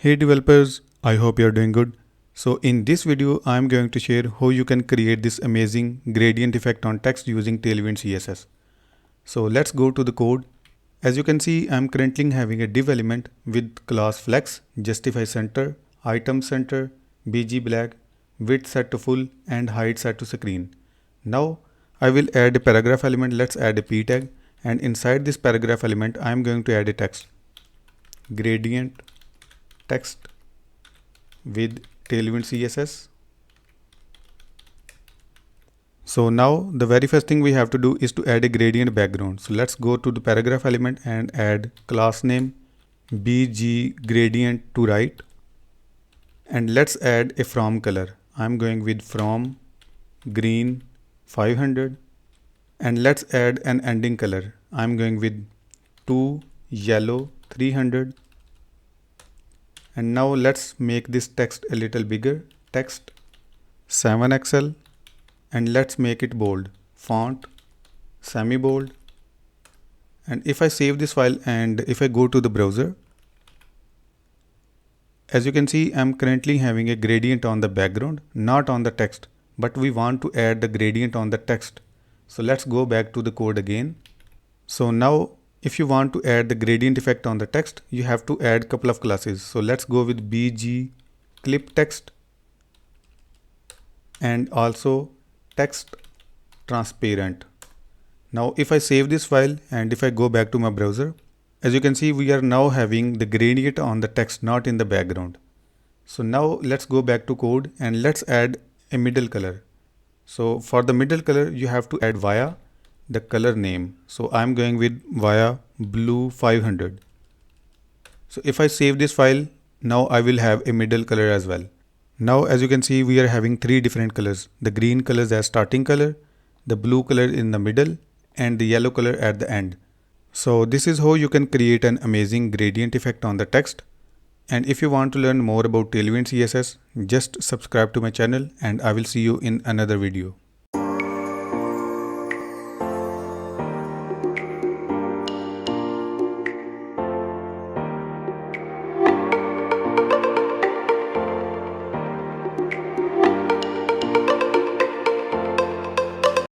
Hey developers, I hope you're doing good. So in this video, I'm going to share how you can create this amazing gradient effect on text using Tailwind CSS. So let's go to the code. As you can see, I'm currently having a div element with class flex, justify center, item center, bg black, width set to full and height set to screen. Now I will add a paragraph element. Let's add a p tag, and inside this paragraph element, I'm going to add a text, gradient text with Tailwind CSS. So now the very first thing we have to do is to add a gradient background. So let's go to the paragraph element and add class name bg gradient to right, and let's add a from color. I'm going with from green 500, and let's add an ending color. I'm going with 2 yellow 300. And now let's make this text a little bigger, text 7XL, and let's make it bold, font semi bold. And if I save this file and if I go to the browser, as you can see, I'm currently having a gradient on the background, not on the text, but we want to add the gradient on the text. So let's go back to the code again. So now if you want to add the gradient effect on the text, you have to add a couple of classes. So let's go with bg clip text and also text transparent. Now if I save this file and if I go back to my browser, as you can see, we are now having the gradient on the text, not in the background. So now let's go back to code and let's add a middle color. So for the middle color, you have to add via the color name. So I'm going with via blue 500. So if I save this file, now I will have a middle color as well. Now as you can see, we are having three different colors. The green color as starting color, the blue color in the middle, and the yellow color at the end. So this is how you can create an amazing gradient effect on the text. And if you want to learn more about Tailwind CSS, just subscribe to my channel and I will see you in another video.